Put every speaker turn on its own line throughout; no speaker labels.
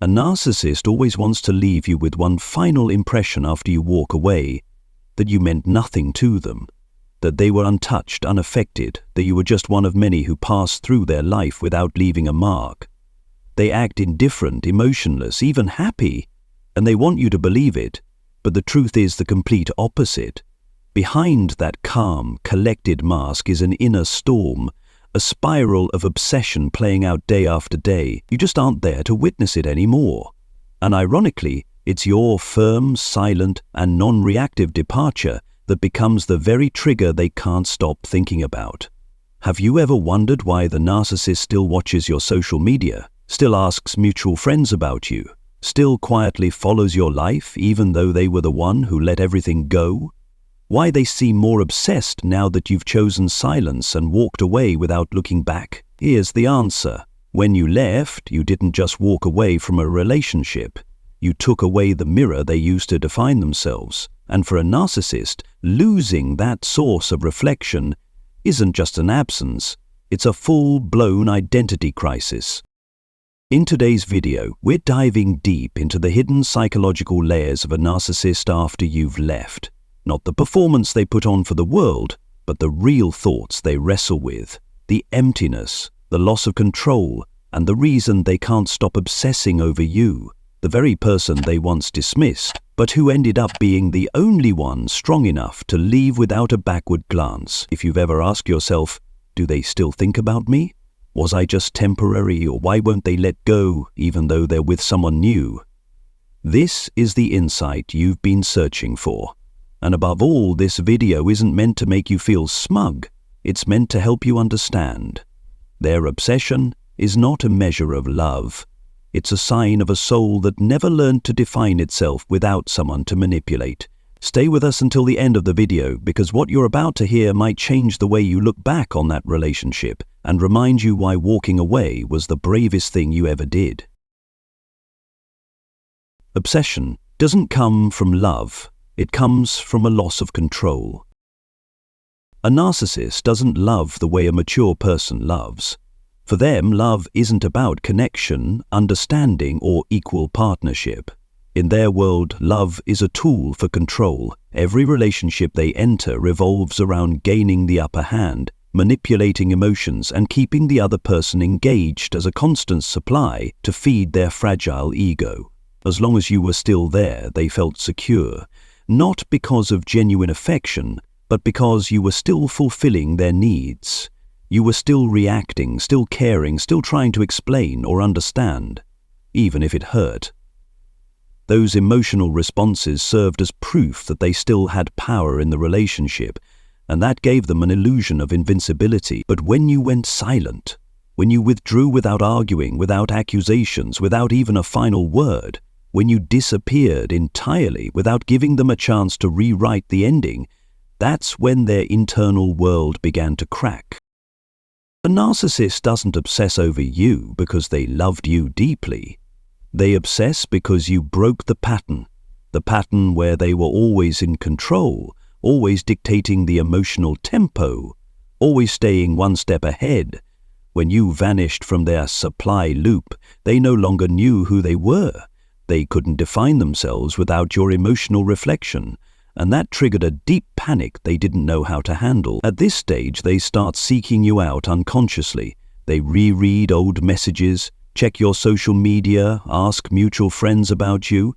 A narcissist always wants to leave you with one final impression after you walk away, that you meant nothing to them, that they were untouched, unaffected, that you were just one of many who passed through their life without leaving a mark. They act indifferent, emotionless, even happy, and they want you to believe it, but the truth is the complete opposite. Behind that calm, collected mask is an inner storm, a spiral of obsession playing out day after day. You just aren't there to witness it anymore. And ironically, it's your firm, silent, and non-reactive departure that becomes the very trigger they can't stop thinking about. Have you ever wondered why the narcissist still watches your social media, still asks mutual friends about you, still quietly follows your life even though they were the one who let everything go? Why they seem more obsessed now that you've chosen silence and walked away without looking back? Here's the answer. When you left, you didn't just walk away from a relationship. You took away the mirror they used to define themselves. And for a narcissist, losing that source of reflection isn't just an absence, it's a full-blown identity crisis. In today's video, we're diving deep into the hidden psychological layers of a narcissist after you've left. Not the performance they put on for the world, but the real thoughts they wrestle with, the emptiness, the loss of control, and the reason they can't stop obsessing over you, the very person they once dismissed, but who ended up being the only one strong enough to leave without a backward glance. If you've ever asked yourself, do they still think about me? Was I just temporary, or why won't they let go even though they're with someone new? This is the insight you've been searching for. And above all, this video isn't meant to make you feel smug. It's meant to help you understand. Their obsession is not a measure of love. It's a sign of a soul that never learned to define itself without someone to manipulate. Stay with us until the end of the video, because what you're about to hear might change the way you look back on that relationship and remind you why walking away was the bravest thing you ever did. Obsession doesn't come from love. It comes from a loss of control. A narcissist doesn't love the way a mature person loves. For them, love isn't about connection, understanding, or equal partnership. In their world, love is a tool for control. Every relationship they enter revolves around gaining the upper hand, manipulating emotions, and keeping the other person engaged as a constant supply to feed their fragile ego. As long as you were still there, they felt secure. Not because of genuine affection, but because you were still fulfilling their needs. You were still reacting, still caring, still trying to explain or understand, even if it hurt. Those emotional responses served as proof that they still had power in the relationship, and that gave them an illusion of invincibility. But when you went silent, when you withdrew without arguing, without accusations, without even a final word, when you disappeared entirely without giving them a chance to rewrite the ending, that's when their internal world began to crack. A narcissist doesn't obsess over you because they loved you deeply. They obsess because you broke the pattern where they were always in control, always dictating the emotional tempo, always staying one step ahead. When you vanished from their supply loop, they no longer knew who they were. They couldn't define themselves without your emotional reflection, and that triggered a deep panic they didn't know how to handle. At this stage, they start seeking you out unconsciously. They reread old messages, check your social media, ask mutual friends about you.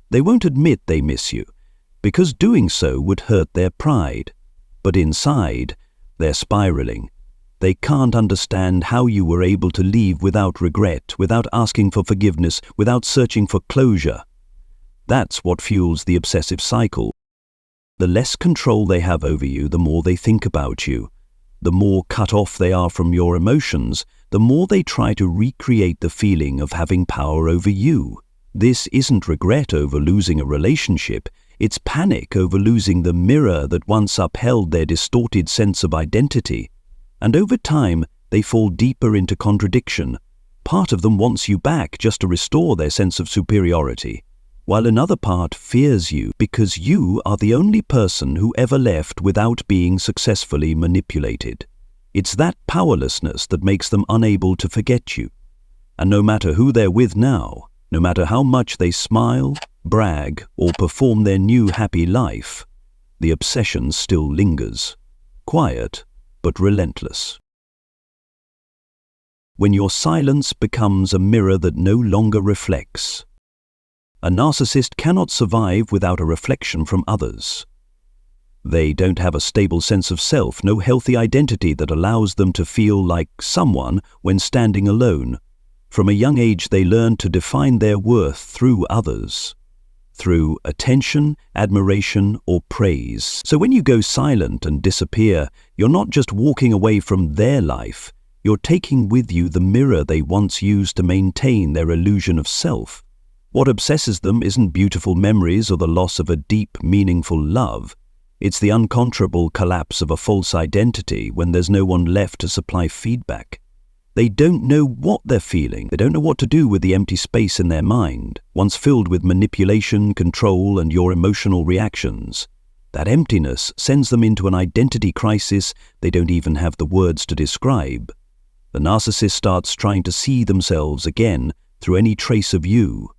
They won't admit they miss you, because doing so would hurt their pride. But inside, they're spiraling. They can't understand how you were able to leave without regret, without asking for forgiveness, without searching for closure. That's what fuels the obsessive cycle. The less control they have over you, the more they think about you. The more cut off they are from your emotions, the more they try to recreate the feeling of having power over you. This isn't regret over losing a relationship, it's panic over losing the mirror that once upheld their distorted sense of identity. And over time, they fall deeper into contradiction. Part of them wants you back just to restore their sense of superiority, while another part fears you because you are the only person who ever left without being successfully manipulated. It's that powerlessness that makes them unable to forget you. And no matter who they're with now, No matter how much they smile, brag, or perform their new happy life, the obsession still lingers, quiet but relentless. When your silence becomes a mirror that no longer reflects. A narcissist cannot survive without a reflection from others. They don't have a stable sense of self, no healthy identity that allows them to feel like someone when standing alone. From a young age, they learn to define their worth through others, through attention, admiration, or praise. So when you go silent and disappear, you're not just walking away from their life, you're taking with you the mirror they once used to maintain their illusion of self. What obsesses them isn't beautiful memories or the loss of a deep, meaningful love. It's the uncontrollable collapse of a false identity when there's no one left to supply feedback. They don't know what they're feeling. They don't know what to do with the empty space in their mind, once filled with manipulation, control, and your emotional reactions. That emptiness sends them into an identity crisis they don't even have the words to describe. The narcissist starts trying to see themselves again through any trace of you.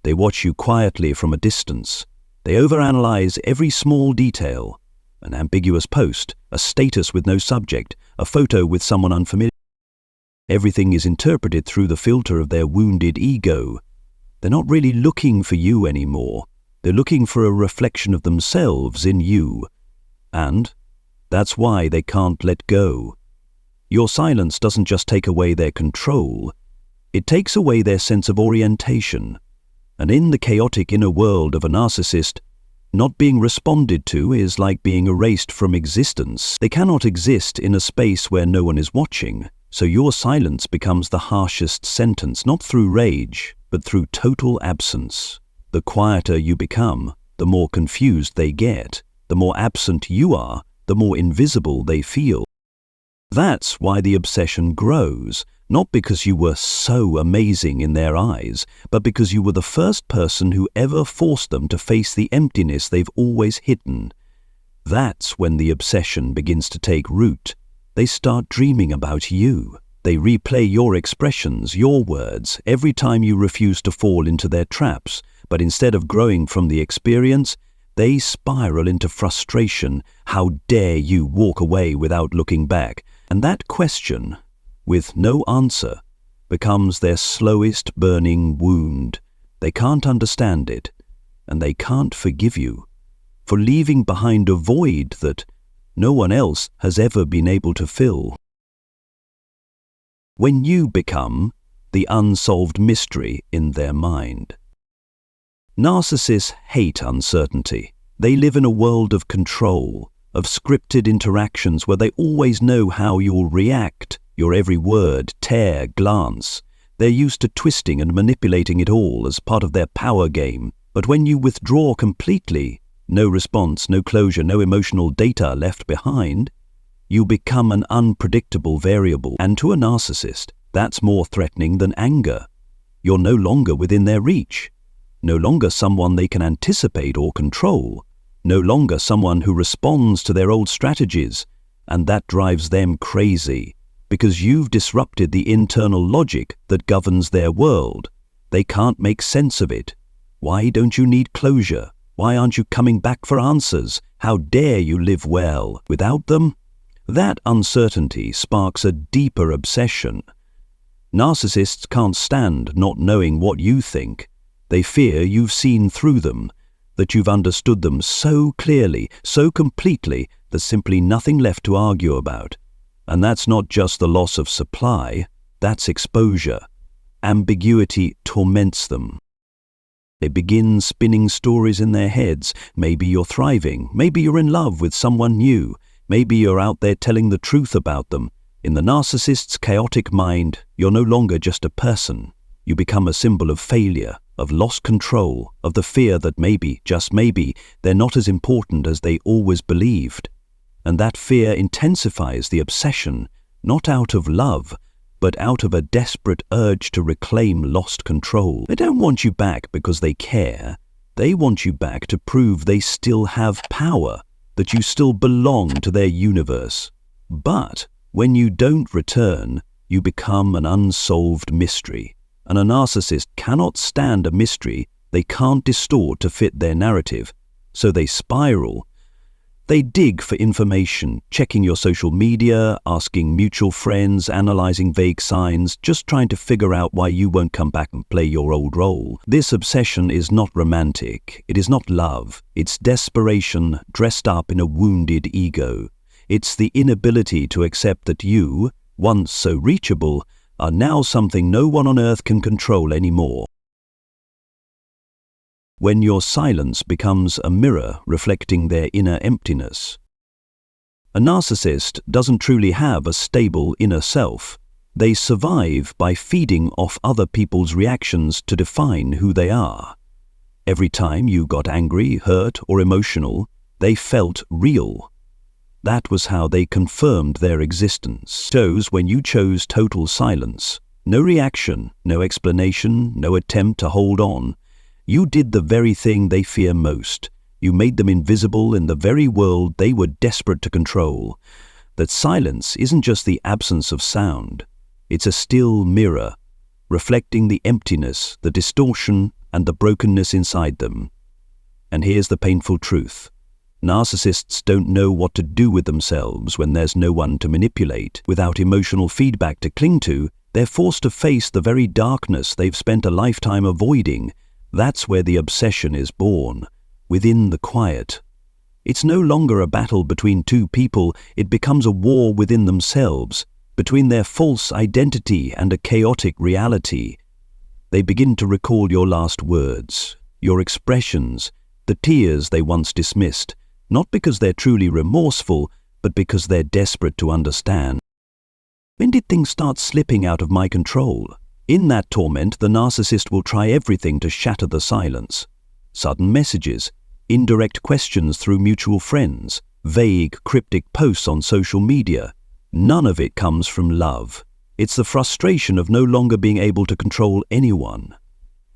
They watch you quietly from a distance. They overanalyze every small detail. An ambiguous post, a status with no subject, a photo with someone unfamiliar. Everything is interpreted through the filter of their wounded ego. They're not really looking for you anymore. They're looking for a reflection of themselves in you. And that's why they can't let go. Your silence doesn't just take away their control. It takes away their sense of orientation. And in the chaotic inner world of a narcissist, not being responded to is like being erased from existence. They cannot exist in a space where no one is watching, so your silence becomes the harshest sentence, not through rage, but through total absence. The quieter you become, the more confused they get. The more absent you are, the more invisible they feel. That's why the obsession grows. Not because you were so amazing in their eyes, but because you were the first person who ever forced them to face the emptiness they've always hidden. That's when the obsession begins to take root. They start dreaming about you. They replay your expressions, your words, every time you refuse to fall into their traps. But instead of growing from the experience, they spiral into frustration. How dare you walk away without looking back? And that question, with no answer, becomes their slowest burning wound. They can't understand it, and they can't forgive you for leaving behind a void that no one else has ever been able to fill. When you become the unsolved mystery in their mind. Narcissists hate uncertainty. They live in a world of control, of scripted interactions where they always know how you'll react, your every word, tear, glance. They're used to twisting and manipulating it all as part of their power game. But when you withdraw completely, no response, no closure, no emotional data left behind, you become an unpredictable variable. And to a narcissist, that's more threatening than anger. You're no longer within their reach. No longer someone they can anticipate or control. No longer someone who responds to their old strategies. And that drives them crazy, because you've disrupted the internal logic that governs their world. They can't make sense of it. Why don't you need closure? Why aren't you coming back for answers? How dare you live well without them? That uncertainty sparks a deeper obsession. Narcissists can't stand not knowing what you think. They fear you've seen through them, that you've understood them so clearly, so completely, there's simply nothing left to argue about. And that's not just the loss of supply, that's exposure. Ambiguity torments them. They begin spinning stories in their heads. Maybe you're thriving, maybe you're in love with someone new, maybe you're out there telling the truth about them. In the narcissist's chaotic mind, you're no longer just a person. You become a symbol of failure, of lost control, of the fear that maybe, just maybe, they're not as important as they always believed. And that fear intensifies the obsession, not out of love, but out of a desperate urge to reclaim lost control. They don't want you back because they care. They want you back to prove they still have power, that you still belong to their universe. But when you don't return, you become an unsolved mystery, and a narcissist cannot stand a mystery they can't distort to fit their narrative, so they spiral. They dig for information, checking your social media, asking mutual friends, analyzing vague signs, just trying to figure out why you won't come back and play your old role. This obsession is not romantic. It is not love. It's desperation dressed up in a wounded ego. It's the inability to accept that you, once so reachable, are now something no one on earth can control anymore. When your silence becomes a mirror reflecting their inner emptiness. A narcissist doesn't truly have a stable inner self. They survive by feeding off other people's reactions to define who they are. Every time you got angry, hurt, or emotional, they felt real. That was how they confirmed their existence. Shows when you chose total silence. No reaction, no explanation, no attempt to hold on. You did the very thing they fear most. You made them invisible in the very world they were desperate to control. That silence isn't just the absence of sound. It's a still mirror, reflecting the emptiness, the distortion, and the brokenness inside them. And here's the painful truth. Narcissists don't know what to do with themselves when there's no one to manipulate. Without emotional feedback to cling to, they're forced to face the very darkness they've spent a lifetime avoiding. That's where the obsession is born, within the quiet. It's no longer a battle between two people, it becomes a war within themselves, between their false identity and a chaotic reality. They begin to recall your last words, your expressions, the tears they once dismissed, not because they're truly remorseful, but because they're desperate to understand. When did things start slipping out of my control? In that torment, the narcissist will try everything to shatter the silence. Sudden messages, indirect questions through mutual friends, vague, cryptic posts on social media. None of it comes from love. It's the frustration of no longer being able to control anyone.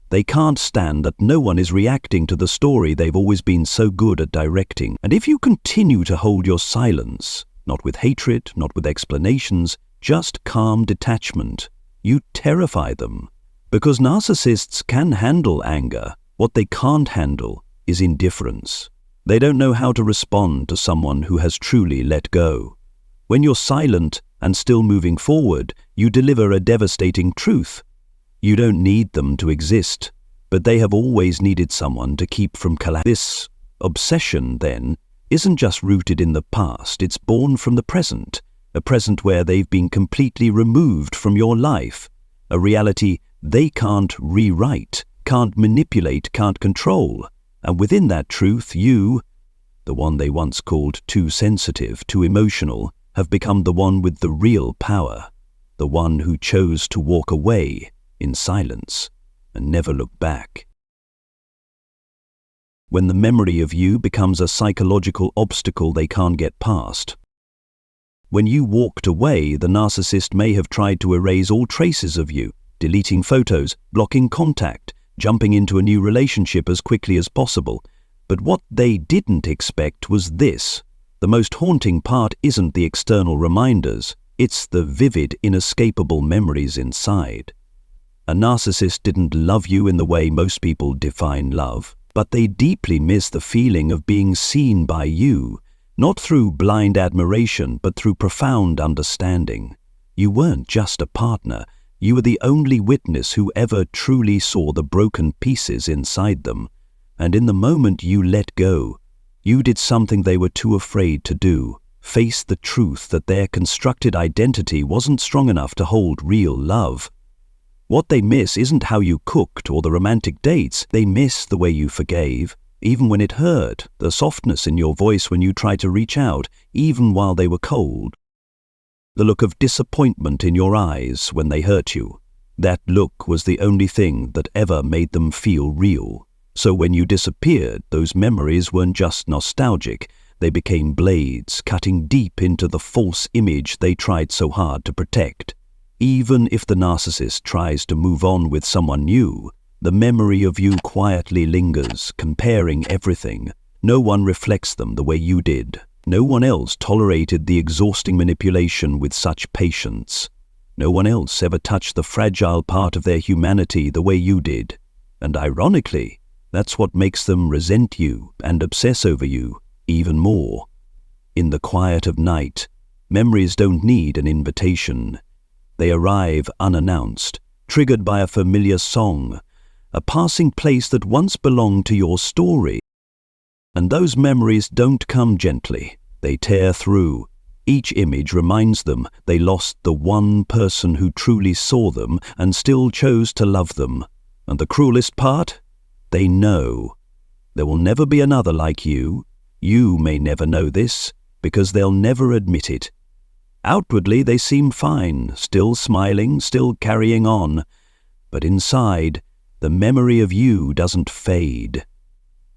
They can't stand that no one is reacting to the story they've always been so good at directing. And if you continue to hold your silence, not with hatred, not with explanations, just calm detachment, you terrify them. Because narcissists can handle anger. What they can't handle is indifference. They don't know how to respond to someone who has truly let go. When you're silent and still moving forward, you deliver a devastating truth. You don't need them to exist, but they have always needed someone to keep from collapse. This obsession, then, isn't just rooted in the past, it's born from the present. A present where they've been completely removed from your life, a reality they can't rewrite, can't manipulate, can't control. And within that truth, you, the one they once called too sensitive, too emotional, have become the one with the real power, the one who chose to walk away in silence and never look back. When the memory of you becomes a psychological obstacle they can't get past. When you walked away, the narcissist may have tried to erase all traces of you, deleting photos, blocking contact, jumping into a new relationship as quickly as possible. But what they didn't expect was this. The most haunting part isn't the external reminders, it's the vivid, inescapable memories inside. A narcissist didn't love you in the way most people define love, but they deeply miss the feeling of being seen by you, not through blind admiration, but through profound understanding. You weren't just a partner, you were the only witness who ever truly saw the broken pieces inside them. And in the moment you let go, you did something they were too afraid to do, face the truth that their constructed identity wasn't strong enough to hold real love. What they miss isn't how you cooked or the romantic dates, they miss the way you forgave, even when it hurt, the softness in your voice when you tried to reach out, even while they were cold. The look of disappointment in your eyes when they hurt you. That look was the only thing that ever made them feel real. So when you disappeared, those memories weren't just nostalgic, they became blades cutting deep into the false image they tried so hard to protect. Even if the narcissist tries to move on with someone new, the memory of you quietly lingers, comparing everything. No one reflects them the way you did. No one else tolerated the exhausting manipulation with such patience. No one else ever touched the fragile part of their humanity the way you did. And ironically, that's what makes them resent you and obsess over you even more. In the quiet of night, memories don't need an invitation. They arrive unannounced, triggered by a familiar song, a passing place that once belonged to your story. And those memories don't come gently. They tear through. Each image reminds them they lost the one person who truly saw them and still chose to love them. And the cruelest part? They know. There will never be another like you. You may never know this, because they'll never admit it. Outwardly they seem fine, still smiling, still carrying on. But inside, the memory of you doesn't fade.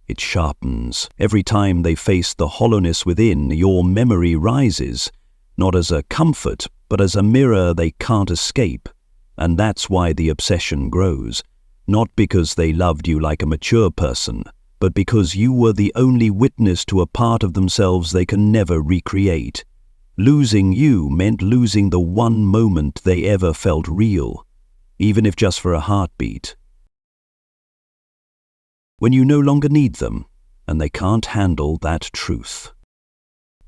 It sharpens. Every time they face the hollowness within, your memory rises, not as a comfort, but as a mirror they can't escape. And that's why the obsession grows. Not because they loved you like a mature person, but because you were the only witness to a part of themselves they can never recreate. Losing you meant losing the one moment they ever felt real, even if just for a heartbeat. When you no longer need them, and they can't handle that truth.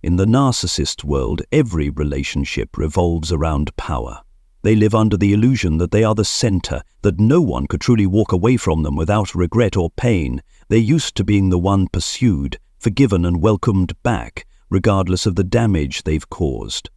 In the narcissist world, every relationship revolves around power. They live under the illusion that they are the center, that no one could truly walk away from them without regret or pain. They're used to being the one pursued, forgiven and welcomed back, regardless of the damage they've caused.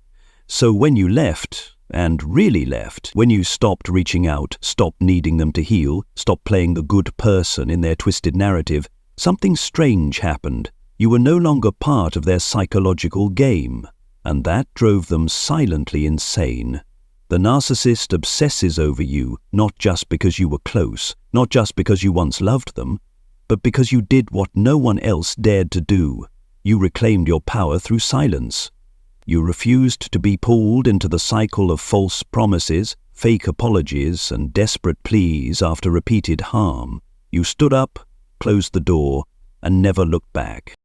So when you left, and really left, when you stopped reaching out, stopped needing them to heal, stopped playing the good person in their twisted narrative, something strange happened. You were no longer part of their psychological game, and that drove them silently insane. The narcissist obsesses over you not just because you were close, not just because you once loved them, but because you did what no one else dared to do. You reclaimed your power through silence. You refused to be pulled into the cycle of false promises, fake apologies, and desperate pleas after repeated harm. You stood up, closed the door, and never looked back.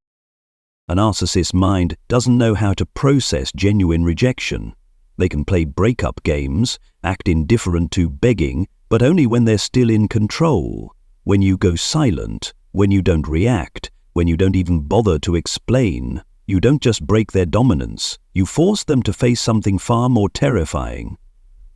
A narcissist's mind doesn't know how to process genuine rejection. They can play breakup games, act indifferent to begging, but only when they're still in control. When you go silent, when you don't react, when you don't even bother to explain, you don't just break their dominance, you force them to face something far more terrifying.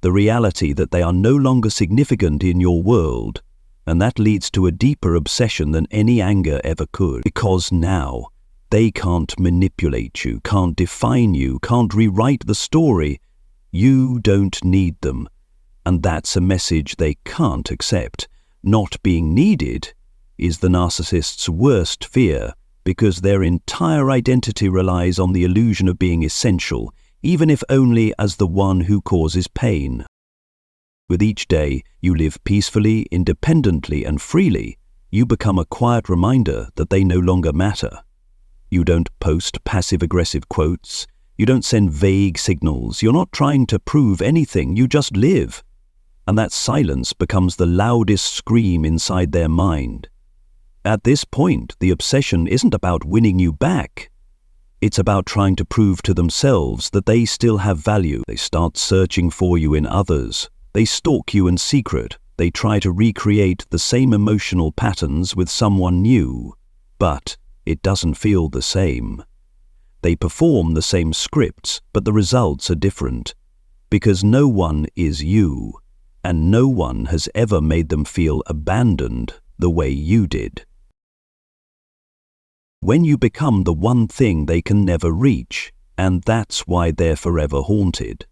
The reality that they are no longer significant in your world, and that leads to a deeper obsession than any anger ever could. Because now, they can't manipulate you, can't define you, can't rewrite the story. You don't need them, and that's a message they can't accept. Not being needed is the narcissist's worst fear, because their entire identity relies on the illusion of being essential, even if only as the one who causes pain. With each day you live peacefully, independently, and freely, you become a quiet reminder that they no longer matter. You don't post passive-aggressive quotes. You don't send vague signals. You're not trying to prove anything. You just live. And that silence becomes the loudest scream inside their mind. At this point, the obsession isn't about winning you back. It's about trying to prove to themselves that they still have value. They start searching for you in others. They stalk you in secret. They try to recreate the same emotional patterns with someone new. But it doesn't feel the same. They perform the same scripts, but the results are different. Because no one is you, and no one has ever made them feel abandoned the way you did. When you become the one thing they can never reach, and that's why they're forever haunted.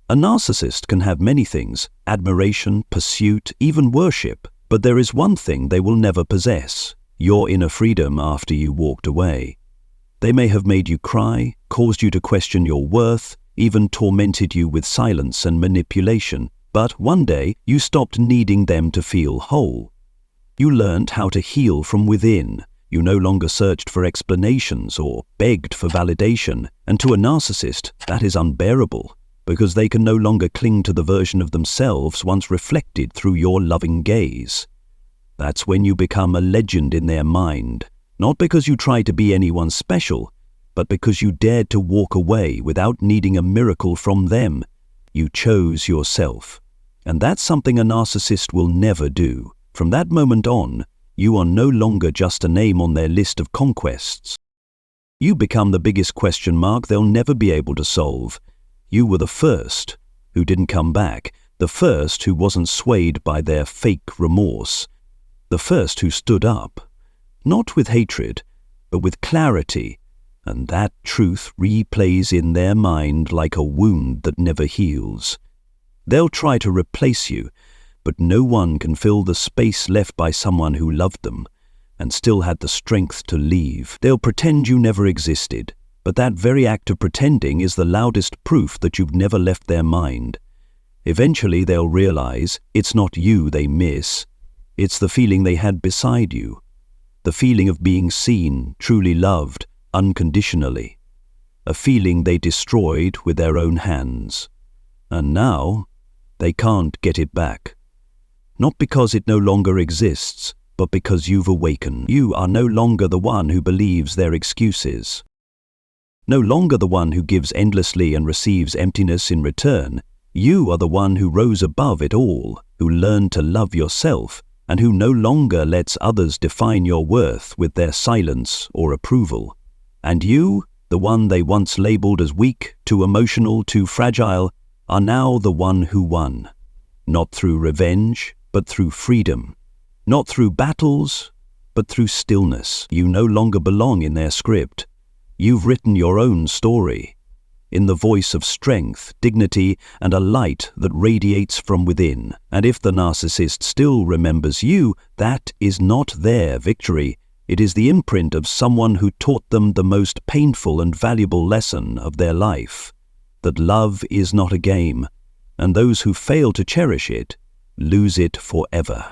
A narcissist can have many things: admiration, pursuit, even worship, but there is one thing they will never possess: your inner freedom after you walked away. They may have made you cry, caused you to question your worth, even tormented you with silence and manipulation, but one day you stopped needing them to feel whole. You learned how to heal from within. You no longer searched for explanations or begged for validation, and to a narcissist that is unbearable, because they can no longer cling to the version of themselves once reflected through your loving gaze. That's when you become a legend in their mind, not because you tried to be anyone special, but because you dared to walk away without needing a miracle from them. You chose yourself. And that's something a narcissist will never do. From that moment on, you are no longer just a name on their list of conquests. You become the biggest question mark they'll never be able to solve. You were the first who didn't come back, the first who wasn't swayed by their fake remorse, the first who stood up, not with hatred, but with clarity, and that truth replays in their mind like a wound that never heals. They'll try to replace you, but no one can fill the space left by someone who loved them and still had the strength to leave. They'll pretend you never existed, but that very act of pretending is the loudest proof that you've never left their mind. Eventually they'll realize it's not you they miss, it's the feeling they had beside you, the feeling of being seen, truly loved, unconditionally, a feeling they destroyed with their own hands. And now, they can't get it back. Not because it no longer exists, but because you've awakened. You are no longer the one who believes their excuses. No longer the one who gives endlessly and receives emptiness in return. You are the one who rose above it all, who learned to love yourself, and who no longer lets others define your worth with their silence or approval. And you, the one they once labeled as weak, too emotional, too fragile, are now the one who won. Not through revenge, but through freedom. Not through battles, but through stillness. You no longer belong in their script. You've written your own story, in the voice of strength, dignity, and a light that radiates from within. And if the narcissist still remembers you, that is not their victory. It is the imprint of someone who taught them the most painful and valuable lesson of their life, that love is not a game, and those who fail to cherish it lose it forever.